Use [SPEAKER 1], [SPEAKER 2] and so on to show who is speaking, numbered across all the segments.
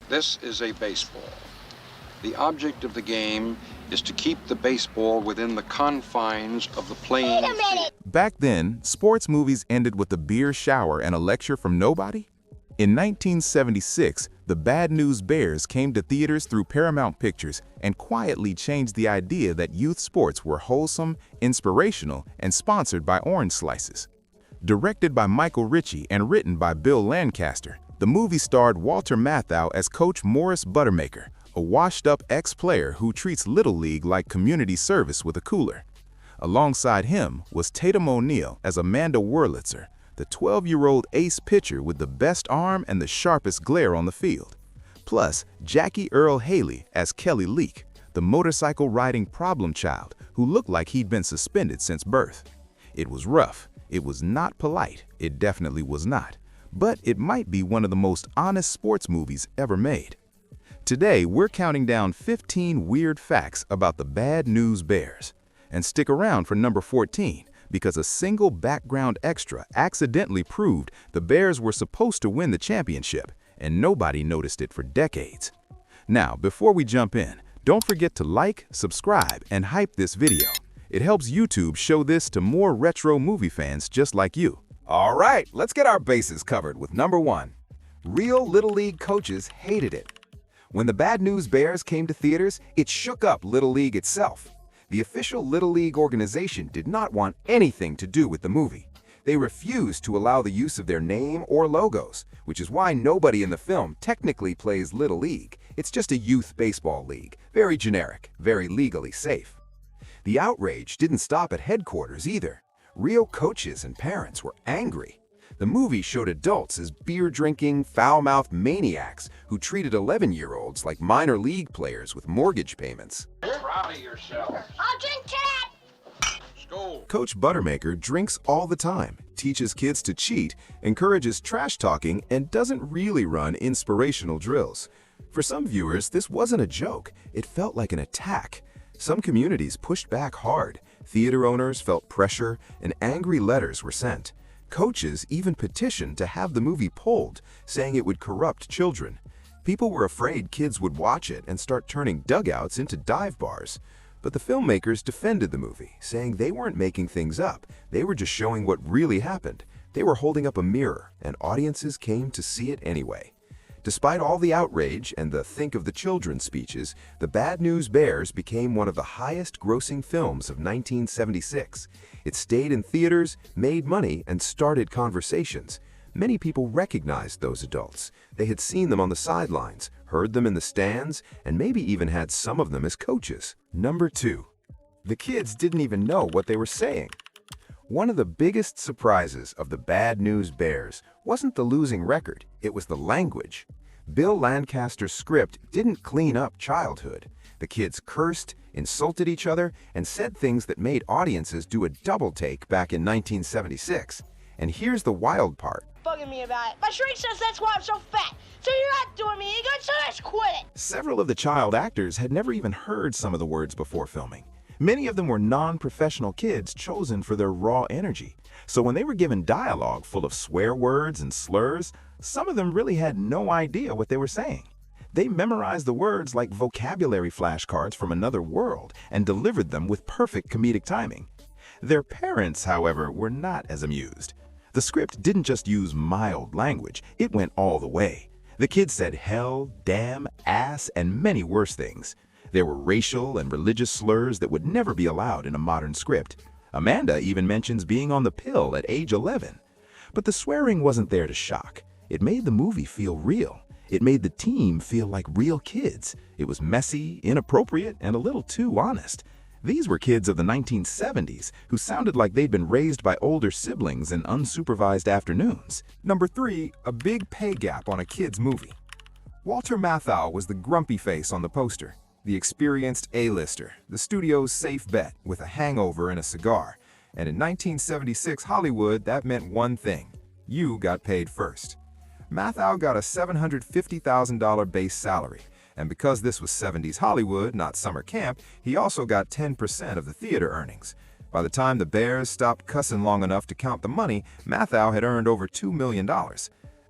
[SPEAKER 1] This is a baseball. The object of the game is to keep the baseball within the confines of the playing field.
[SPEAKER 2] Back then, sports movies ended with a beer shower and a lecture from nobody. In 1976, the Bad News Bears came to theaters through Paramount Pictures and quietly changed the idea that youth sports were wholesome, inspirational, and sponsored by Orange Slices. Directed by Michael Ritchie and written by Bill Lancaster, the movie starred Walter Matthau as Coach Morris Buttermaker, a washed-up ex-player who treats Little League like community service with a cooler. Alongside him was Tatum O'Neal as Amanda Whurlitzer, the 12-year-old ace pitcher with the best arm and the sharpest glare on the field. Plus, Jackie Earle Haley as Kelly Leak, the motorcycle-riding problem child who looked like he'd been suspended since birth. It was rough. It was not polite. It definitely was not. But it might be one of the most honest sports movies ever made. Today, we're counting down 15 weird facts about the Bad News Bears. And stick around for number 14, because a single background extra accidentally proved the Bears were supposed to win the championship, and nobody noticed it for decades. Now, before we jump in, don't forget to like, subscribe, and hype this video. It helps YouTube show this to more retro movie fans just like you.
[SPEAKER 3] All right, let's get our bases covered with number 1. Real Little League coaches hated it. When the Bad News Bears came to theaters, it shook up Little League itself. The official Little League organization did not want anything to do with the movie. They refused to allow the use of their name or logos, which is why nobody in the film technically plays Little League. It's just a youth baseball league, very generic, very legally safe. The outrage didn't stop at headquarters either. Real coaches and parents were angry. The movie showed adults as beer-drinking, foul-mouthed maniacs who treated 11-year-olds like minor league players with mortgage payments.
[SPEAKER 1] You're proud of yourself.
[SPEAKER 4] I'll drink to that!
[SPEAKER 1] School.
[SPEAKER 3] Coach Buttermaker drinks all the time, teaches kids to cheat, encourages trash talking, and doesn't really run inspirational drills. For some viewers, this wasn't a joke. It felt like an attack. Some communities pushed back hard. Theater owners felt pressure, and angry letters were sent. Coaches even petitioned to have the movie pulled, saying it would corrupt children. People were afraid kids would watch it and start turning dugouts into dive bars. But the filmmakers defended the movie, saying they weren't making things up. They were just showing what really happened. They were holding up a mirror, and audiences came to see it anyway. Despite all the outrage and the think of the children speeches, The Bad News Bears became one of the highest-grossing films of 1976. It stayed in theaters, made money, and started conversations. Many people recognized those adults. They had seen them on the sidelines, heard them in the stands, and maybe even had some of them as coaches. Number 2. The kids didn't even know what they were saying. One of the biggest surprises of The Bad News Bears wasn't the losing record, it was the language. Bill Lancaster's script didn't clean up childhood. The kids cursed, insulted each other, and said things that made audiences do a double take back in 1976. And here's the wild part.
[SPEAKER 4] Bugging me about it. My shrink says that's why I'm so fat. So you're not doing me any good, so let's quit it.
[SPEAKER 3] Several of the child actors had never even heard some of the words before filming. Many of them were non-professional kids chosen for their raw energy. So when they were given dialogue full of swear words and slurs, some of them really had no idea what they were saying. They memorized the words like vocabulary flashcards from another world and delivered them with perfect comedic timing. Their parents, however, were not as amused. The script didn't just use mild language, it went all the way. The kids said hell, damn, ass, and many worse things. There were racial and religious slurs that would never be allowed in a modern script. Amanda even mentions being on the pill at age 11. But the swearing wasn't there to shock. It made the movie feel real. It made the team feel like real kids. It was messy, inappropriate, and a little too honest. These were kids of the 1970s who sounded like they'd been raised by older siblings in unsupervised afternoons. Number 3, a big pay gap on a kid's movie. Walter Matthau was the grumpy face on the poster. The experienced A-lister, the studio's safe bet with a hangover and a cigar. And in 1976 Hollywood, that meant one thing. You got paid first. Matthau got a $750,000 base salary, and because this was 70s Hollywood, not summer camp, he also got 10% of the theater earnings. By the time the Bears stopped cussing long enough to count the money, Matthau had earned over $2 million.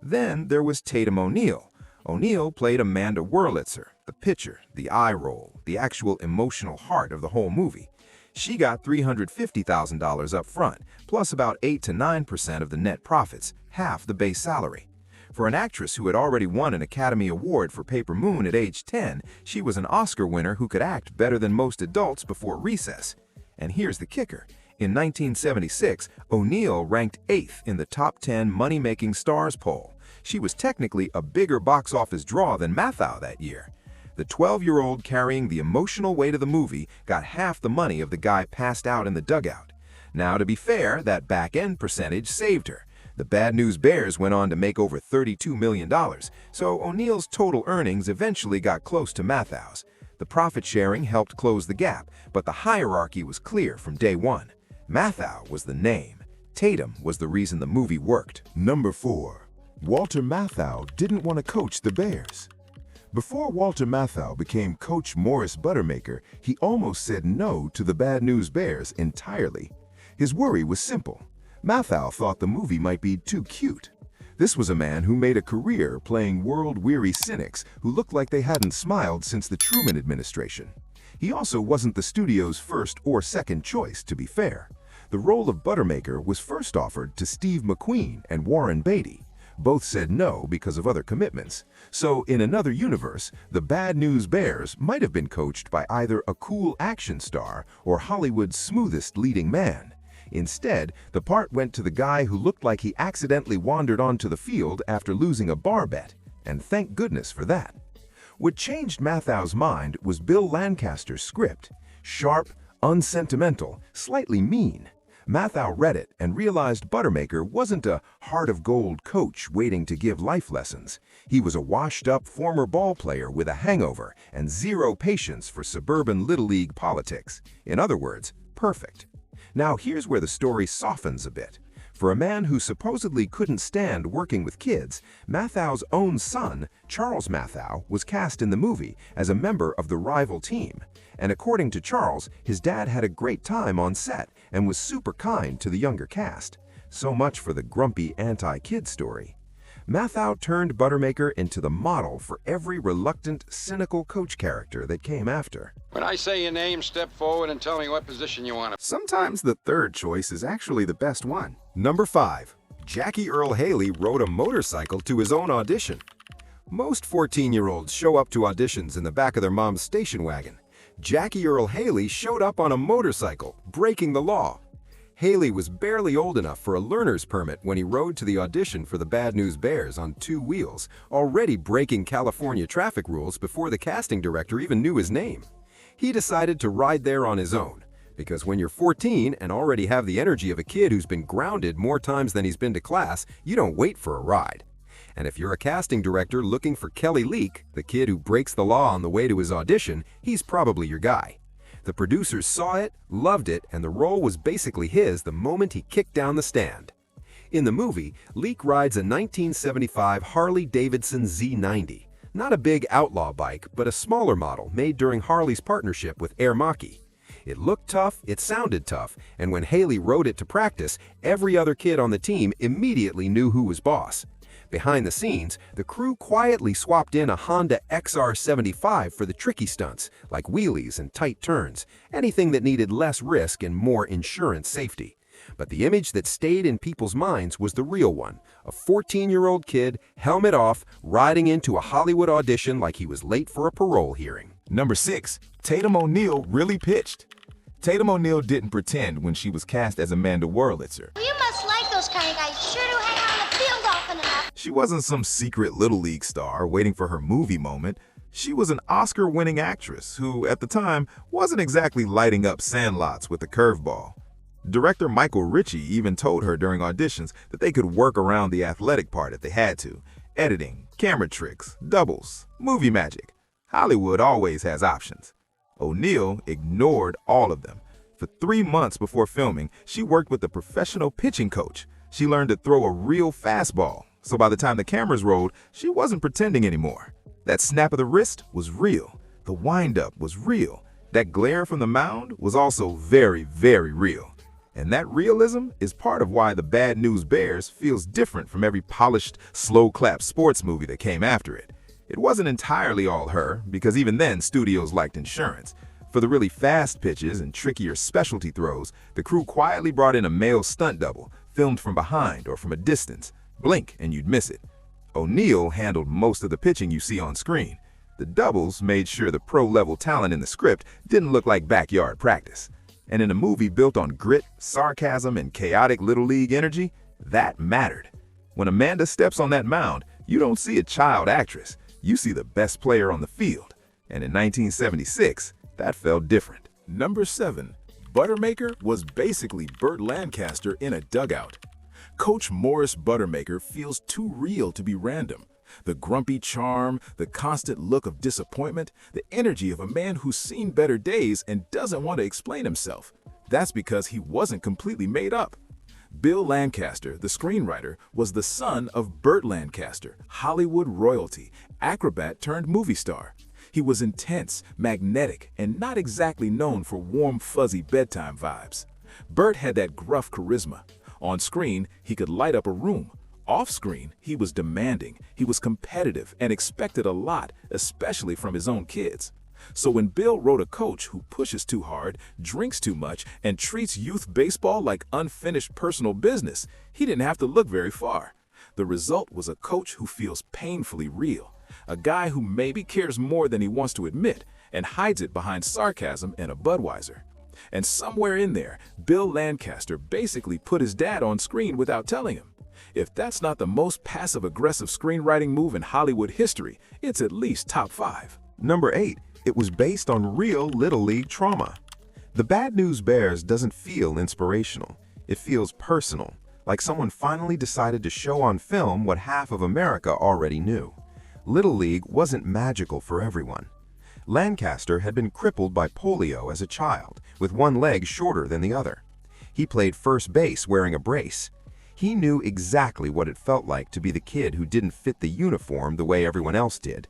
[SPEAKER 3] Then there was Tatum O'Neal, O'Neal played Amanda Whurlitzer, the pitcher, the eye roll, the actual emotional heart of the whole movie. She got $350,000 up front, plus about 8 to 9% of the net profits, half the base salary. For an actress who had already won an Academy Award for Paper Moon at age 10, she was an Oscar winner who could act better than most adults before recess. And here's the kicker. In 1976, O'Neal ranked 8th in the top 10 money-making stars poll. She was technically a bigger box office draw than Matthau that year. The 12-year-old carrying the emotional weight of the movie got half the money of the guy passed out in the dugout. Now, to be fair, that back-end percentage saved her. The Bad News Bears went on to make over $32 million, so O'Neal's total earnings eventually got close to Matthau's. The profit sharing helped close the gap, but the hierarchy was clear from day one. Matthau was the name. Tatum was the reason the movie worked.
[SPEAKER 5] Number 4. Walter Matthau didn't want to coach the Bears. Before Walter Matthau became Coach Morris Buttermaker, he almost said no to the Bad News Bears entirely. His worry was simple. Matthau thought the movie might be too cute. This was a man who made a career playing world-weary cynics who looked like they hadn't smiled since the Truman administration. He also wasn't the studio's first or second choice, to be fair. The role of Buttermaker was first offered to Steve McQueen and Warren Beatty. Both said no because of other commitments. So, in another universe, the Bad News Bears might have been coached by either a cool action star or Hollywood's smoothest leading man. Instead, the part went to the guy who looked like he accidentally wandered onto the field after losing a bar bet. And thank goodness for that. What changed Matthau's mind was Bill Lancaster's script. Sharp, unsentimental, slightly mean. Matthau read it and realized Buttermaker wasn't a heart-of-gold coach waiting to give life lessons. He was a washed-up former ball player with a hangover and zero patience for suburban Little League politics. In other words, perfect. Now here's where the story softens a bit. For a man who supposedly couldn't stand working with kids, Matthau's own son, Charles Matthau, was cast in the movie as a member of the rival team. And according to Charles, his dad had a great time on set and was super kind to the younger cast. So much for the grumpy anti-kid story. Matthau turned Buttermaker into the model for every reluctant, cynical coach character that came after.
[SPEAKER 1] When I say your name, step forward and tell me what position you want to.
[SPEAKER 2] Sometimes the third choice is actually the best one.
[SPEAKER 3] Number 5. Jackie Earle Haley rode a motorcycle to his own audition. Most 14-year-olds show up to auditions in the back of their mom's station wagon. Jackie Earle Haley showed up on a motorcycle, breaking the law. Haley was barely old enough for a learner's permit when he rode to the audition for the Bad News Bears on 2 wheels, already breaking California traffic rules before the casting director even knew his name. He decided to ride there on his own, because when you're 14 and already have the energy of a kid who's been grounded more times than he's been to class, you don't wait for a ride. And if you're a casting director looking for Kelly Leak, the kid who breaks the law on the way to his audition, he's probably your guy. The producers saw it, loved it, and the role was basically his the moment he kicked down the stand. In the movie, Leak rides a 1975 Harley-Davidson Z90. Not a big outlaw bike, but a smaller model made during Harley's partnership with Air Maki. It looked tough, it sounded tough, and when Haley rode it to practice, every other kid on the team immediately knew who was boss. Behind the scenes, the crew quietly swapped in a Honda XR75 for the tricky stunts, like wheelies and tight turns, anything that needed less risk and more insurance safety. But the image that stayed in people's minds was the real one, a 14-year-old kid, helmet off, riding into a Hollywood audition like he was late for a parole hearing.
[SPEAKER 2] Number 6. Tatum O'Neal really pitched. Tatum O'Neal didn't pretend when she was cast as Amanda Whurlitzer.
[SPEAKER 4] You must like those kind of guys. Sure do hang on the field often enough.
[SPEAKER 2] She wasn't some secret Little League star waiting for her movie moment. She was an Oscar-winning actress who, at the time, wasn't exactly lighting up sandlots with a curveball. Director Michael Ritchie even told her during auditions that they could work around the athletic part if they had to. Editing, camera tricks, doubles, movie magic. Hollywood always has options. O'Neal ignored all of them. For 3 months before filming, she worked with a professional pitching coach. She learned to throw a real fastball, so by the time the cameras rolled, she wasn't pretending anymore. That snap of the wrist was real. The windup was real. That glare from the mound was also very, very real. And that realism is part of why the Bad News Bears feels different from every polished, slow-clap sports movie that came after it.
[SPEAKER 3] It wasn't entirely all her, because even then studios liked insurance. For the really fast pitches and trickier specialty throws, the crew quietly brought in a male stunt double, filmed from behind or from a distance. Blink and you'd miss it. O'Neal handled most of the pitching you see on screen. The doubles made sure the pro-level talent in the script didn't look like backyard practice. And in a movie built on grit, sarcasm, and chaotic little league energy, that mattered. When Amanda steps on that mound, you don't see a child actress. You see the best player on the field. And in 1976, that felt different.
[SPEAKER 2] Number 7. Buttermaker was basically Burt Lancaster in a dugout. Coach Morris Buttermaker feels too real to be random. The grumpy charm, the constant look of disappointment, the energy of a man who's seen better days and doesn't want to explain himself. That's because he wasn't completely made up. Bill Lancaster, the screenwriter, was the son of Burt Lancaster, Hollywood royalty, acrobat turned movie star. He was intense, magnetic, and not exactly known for warm, fuzzy bedtime vibes. Burt had that gruff charisma. On screen, he could light up a room. Off screen, he was demanding, he was competitive, and expected a lot, especially from his own kids. So when Bill wrote a coach who pushes too hard, drinks too much, and treats youth baseball like unfinished personal business, he didn't have to look very far. The result was a coach who feels painfully real, a guy who maybe cares more than he wants to admit, and hides it behind sarcasm and a Budweiser. And somewhere in there, Bill Lancaster basically put his dad on screen without telling him. If that's not the most passive-aggressive screenwriting move in Hollywood history, it's at least top 5.
[SPEAKER 5] Number 8. It was based on real Little League trauma. The Bad News Bears doesn't feel inspirational. It feels personal, like someone finally decided to show on film what half of America already knew. Little League wasn't magical for everyone. Lancaster had been crippled by polio as a child, with one leg shorter than the other. He played first base wearing a brace. He knew exactly what it felt like to be the kid who didn't fit the uniform the way everyone else did.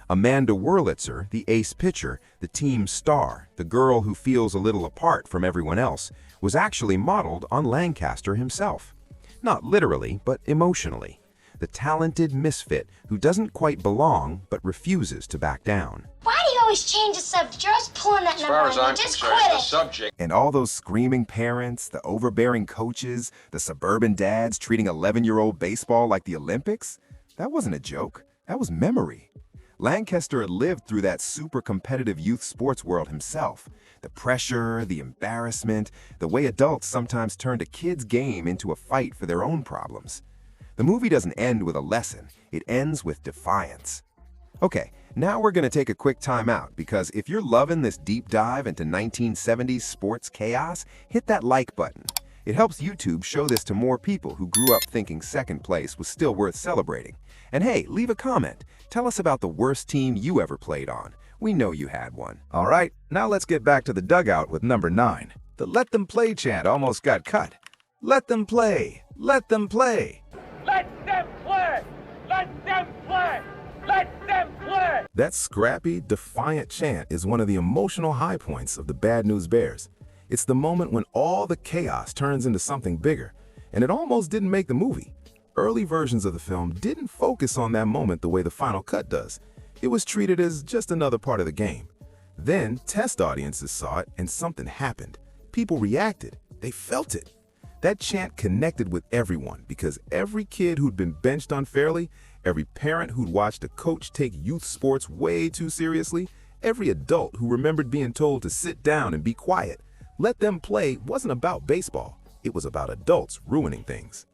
[SPEAKER 5] Amanda Whurlitzer, the ace pitcher, the team star, the girl who feels a little apart from everyone else, was actually modeled on Lancaster himself. Not literally, but emotionally. The talented misfit who doesn't quite belong but refuses to back down.
[SPEAKER 4] Why do you always change the subject? You're always pulling that
[SPEAKER 1] As
[SPEAKER 4] number
[SPEAKER 1] far
[SPEAKER 4] on
[SPEAKER 1] as
[SPEAKER 4] me.
[SPEAKER 1] I'm
[SPEAKER 4] Just
[SPEAKER 1] concerned,
[SPEAKER 4] quit
[SPEAKER 1] the
[SPEAKER 4] it.
[SPEAKER 1] subject
[SPEAKER 5] And all those screaming parents, the overbearing coaches, the suburban dads treating 11-year-old baseball like the Olympics? That wasn't a joke. That was memory. Lancaster had lived through that super competitive youth sports world himself. The pressure, the embarrassment, the way adults sometimes turned a kid's game into a fight for their own problems. The movie doesn't end with a lesson. It ends with defiance. Okay, now we're going to take a quick time out because if you're loving this deep dive into 1970s sports chaos, hit that like button. It helps YouTube show this to more people who grew up thinking second place was still worth celebrating. And hey, leave a comment. Tell us about the worst team you ever played on. We know you had one.
[SPEAKER 3] All right, now let's get back to the dugout with number 9. The Let Them Play chant almost got cut. Let them play. Let them play.
[SPEAKER 6] Let them play! Let them play! Let them play!
[SPEAKER 2] That scrappy, defiant chant is one of the emotional high points of the Bad News Bears. It's the moment when all the chaos turns into something bigger, and it almost didn't make the movie. Early versions of the film didn't focus on that moment the way the final cut does. It was treated as just another part of the game. Then, test audiences saw it and something happened. People reacted. They felt it. That chant connected with everyone because every kid who'd been benched unfairly, every parent who'd watched a coach take youth sports way too seriously, every adult who remembered being told to sit down and be quiet. Let Them Play wasn't about baseball. It was about adults ruining things.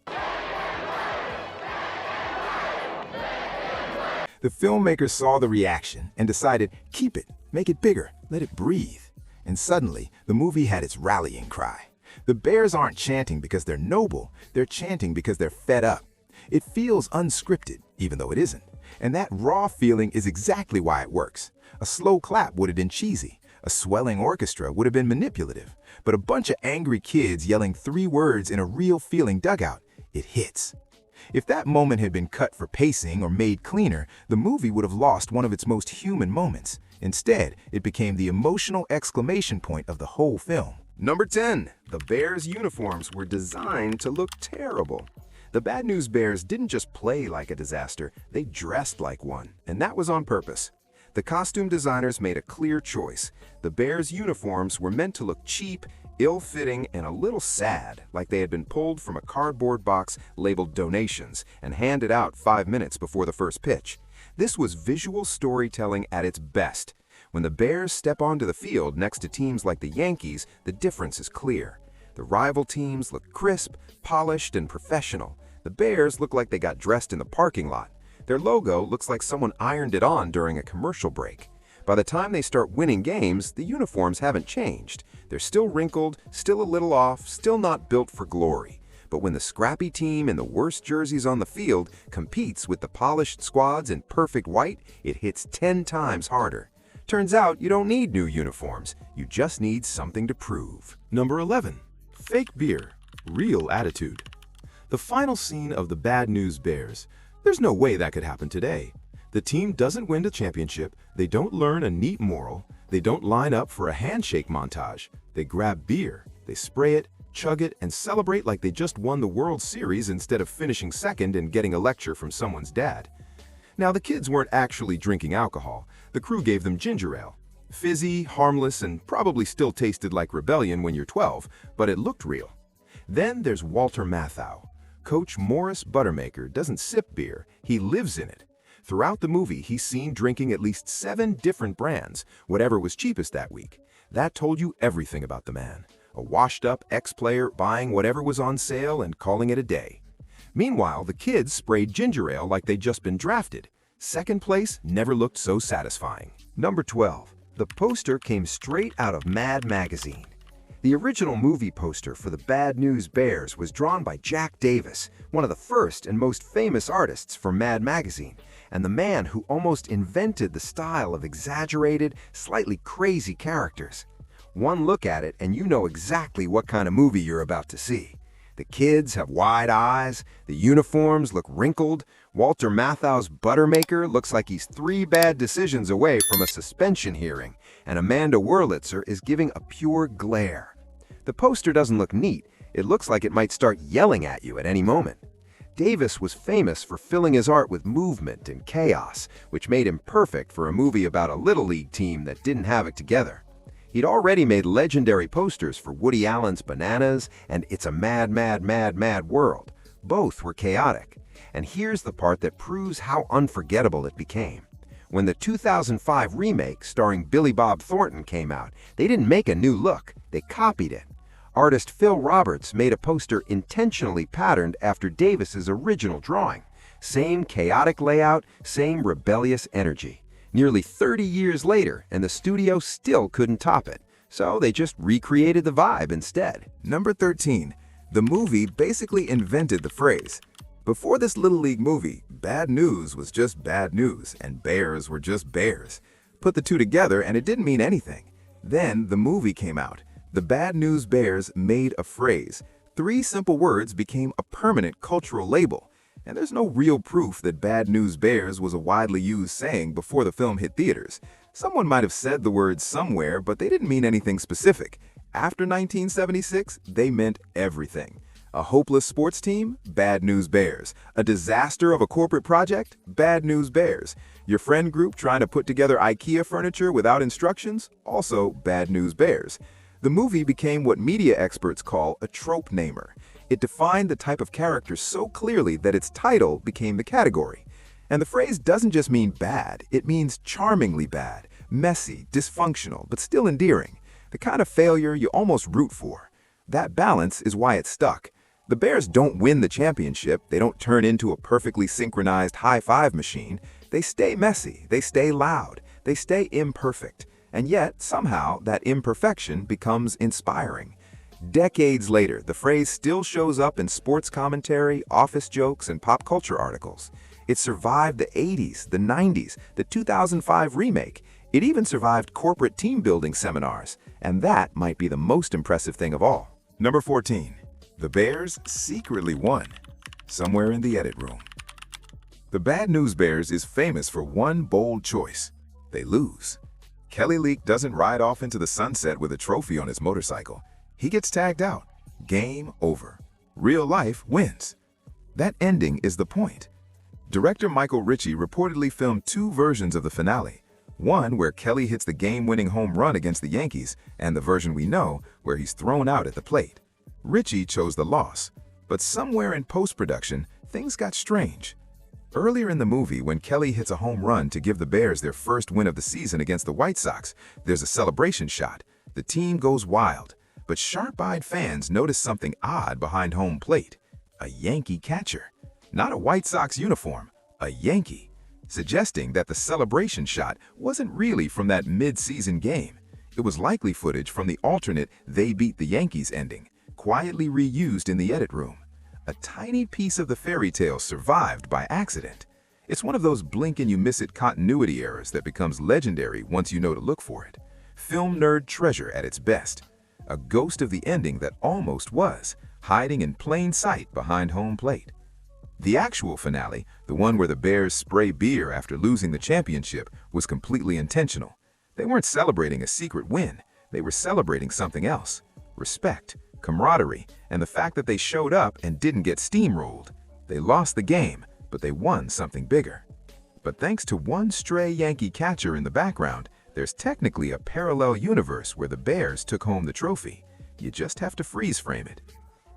[SPEAKER 3] The filmmakers saw the reaction and decided, keep it, make it bigger, let it breathe. And suddenly, the movie had its rallying cry. The Bears aren't chanting because they're noble, they're chanting because they're fed up. It feels unscripted, even though it isn't. And that raw feeling is exactly why it works. A slow clap would have been cheesy. A swelling orchestra would have been manipulative. But a bunch of angry kids yelling 3 words in a real feeling dugout, it hits. If that moment had been cut for pacing or made cleaner, the movie would have lost one of its most human moments. Instead, it became the emotional exclamation point of the whole film.
[SPEAKER 5] Number 10. The Bears' uniforms were designed to look terrible.
[SPEAKER 3] The Bad News Bears didn't just play like a disaster, they dressed like one, and that was on purpose. The costume designers made a clear choice. The Bears' uniforms were meant to look cheap, ill-fitting, and a little sad, like they had been pulled from a cardboard box labeled donations and handed out 5 minutes before the first pitch. This was visual storytelling at its best. When the Bears step onto the field next to teams like the Yankees, the difference is clear. The rival teams look crisp, polished, and professional. The Bears look like they got dressed in the parking lot. Their logo looks like someone ironed it on during a commercial break. By the time they start winning games, the uniforms haven't changed. They're still wrinkled, still a little off, still not built for glory. But when the scrappy team in the worst jerseys on the field competes with the polished squads in perfect white, it hits 10 times harder. Turns out you don't need new uniforms, you just need something to prove.
[SPEAKER 5] Number 11. Fake beer, real attitude. The final scene of the Bad News Bears. There's no way that could happen today. The team doesn't win the championship, they don't learn a neat moral, they don't line up for a handshake montage. They grab beer, they spray it, chug it, and celebrate like they just won the World Series instead of finishing second and getting a lecture from someone's dad. Now, the kids weren't actually drinking alcohol. The crew gave them ginger ale. Fizzy, harmless, and probably still tasted like rebellion when you're 12, but it looked real. Then there's Walter Matthau. Coach Morris Buttermaker doesn't sip beer, he lives in it. Throughout the movie, he's seen drinking at least 7 different brands, whatever was cheapest that week. That told you everything about the man. A washed-up ex-player buying whatever was on sale and calling it a day. Meanwhile, the kids sprayed ginger ale like they'd just been drafted. Second place never looked so satisfying.
[SPEAKER 3] Number 12. The poster came straight out of Mad Magazine. The original movie poster for the Bad News Bears was drawn by Jack Davis, one of the first and most famous artists for Mad Magazine, and the man who almost invented the style of exaggerated, slightly crazy characters. One look at it and you know exactly what kind of movie you're about to see. The kids have wide eyes, the uniforms look wrinkled, Walter Matthau's Buttermaker looks like he's 3 bad decisions away from a suspension hearing, and Amanda Whurlitzer is giving a pure glare. The poster doesn't look neat, it looks like it might start yelling at you at any moment. Davis was famous for filling his art with movement and chaos, which made him perfect for a movie about a Little League team that didn't have it together. He'd already made legendary posters for Woody Allen's Bananas and It's a Mad, Mad, Mad, Mad World. Both were chaotic. And here's the part that proves how unforgettable it became. When the 2005 remake starring Billy Bob Thornton came out, they didn't make a new look, they copied it. Artist Phil Roberts made a poster intentionally patterned after Davis's original drawing. Same chaotic layout, same rebellious energy. Nearly 30 years later, and the studio still couldn't top it, so they just recreated the vibe instead.
[SPEAKER 2] Number 13. The movie basically invented the phrase. Before this Little League movie, bad news was just bad news, and bears were just bears. Put the two together and it didn't mean anything. Then the movie came out. The Bad News Bears made a phrase. 3 simple words became a permanent cultural label. And there's no real proof that Bad News Bears was a widely used saying before the film hit theaters. Someone might have said the words somewhere, but they didn't mean anything specific. After 1976, they meant everything. A hopeless sports team? Bad News Bears. A disaster of a corporate project? Bad News Bears. Your friend group trying to put together IKEA furniture without instructions? Also Bad News Bears. The movie became what media experts call a trope namer. It defined the type of character so clearly that its title became the category. And the phrase doesn't just mean bad, it means charmingly bad, messy, dysfunctional, but still endearing. The kind of failure you almost root for. That balance is why it stuck. The Bears don't win the championship, they don't turn into a perfectly synchronized high-five machine. They stay messy, they stay loud, they stay imperfect. And yet, somehow, that imperfection becomes inspiring. Decades later, the phrase still shows up in sports commentary, office jokes, and pop culture articles. It survived the 80s, the 90s, the 2005 remake. It even survived corporate team-building seminars. And that might be the most impressive thing of all.
[SPEAKER 5] Number 14. The Bears secretly won. Somewhere in the edit room. The Bad News Bears is famous for one bold choice. They lose. Kelly Leak doesn't ride off into the sunset with a trophy on his motorcycle. He gets tagged out. Game over. Real life wins.
[SPEAKER 2] That ending is the point. Director Michael Ritchie reportedly filmed 2 versions of the finale. One where Kelly hits the game-winning home run against the Yankees, and the version we know where he's thrown out at the plate. Ritchie chose the loss, but somewhere in post-production, things got strange. Earlier in the movie, when Kelly hits a home run to give the Bears their first win of the season against the White Sox, there's a celebration shot. The team goes wild, but sharp-eyed fans notice something odd behind home plate. A Yankee catcher. Not a White Sox uniform, a Yankee, suggesting that the celebration shot wasn't really from that mid-season game. It was likely footage from the alternate "They Beat the Yankees" ending, quietly reused in the edit room. A tiny piece of the fairy tale survived by accident. It's one of those blink-and-you-miss-it continuity errors that becomes legendary once you know to look for it. Film nerd treasure at its best. A ghost of the ending that almost was, hiding in plain sight behind home plate. The actual finale, the one where the Bears spray beer after losing the championship, was completely intentional. They weren't celebrating a secret win. They were celebrating something else. Respect, camaraderie, and the fact that they showed up and didn't get steamrolled. They lost the game, but they won something bigger. But thanks to one stray Yankee catcher in the background, there's technically a parallel universe where the Bears took home the trophy. You just have to freeze frame it.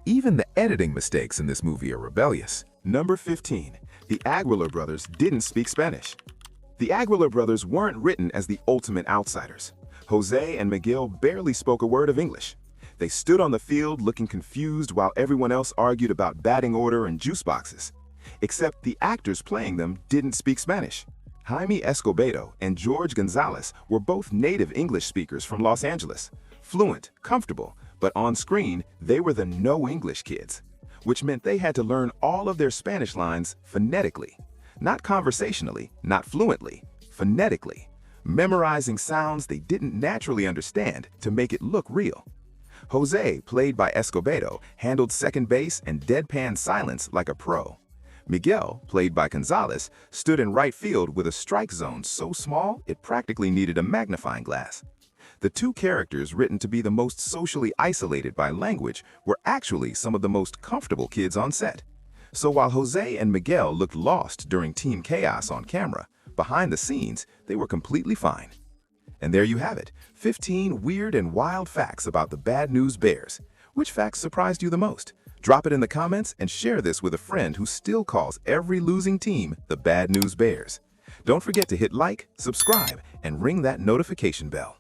[SPEAKER 2] Even the editing mistakes in this movie are rebellious.
[SPEAKER 3] Number 15. The Aguilar brothers didn't speak Spanish. The Aguilar brothers weren't written as the ultimate outsiders. Jose and Miguel barely spoke a word of English. They stood on the field looking confused while everyone else argued about batting order and juice boxes. Except the actors playing them didn't speak Spanish. Jaime Escobedo and George Gonzalez were both native English speakers from Los Angeles. Fluent, comfortable, but on screen, they were the no English kids, which meant they had to learn all of their Spanish lines phonetically. Not conversationally, not fluently, phonetically, memorizing sounds they didn't naturally understand to make it look real. Jose, played by Escobedo, handled second base and deadpan silence like a pro. Miguel, played by Gonzalez, stood in right field with a strike zone so small it practically needed a magnifying glass. The 2 characters written to be the most socially isolated by language were actually some of the most comfortable kids on set. So while Jose and Miguel looked lost during Team Chaos on camera, behind the scenes, they were completely fine. And there you have it, 15 weird and wild facts about the Bad News Bears. Which facts surprised you the most? Drop it in the comments and share this with a friend who still calls every losing team the Bad News Bears. Don't forget to hit like, subscribe, and ring that notification bell.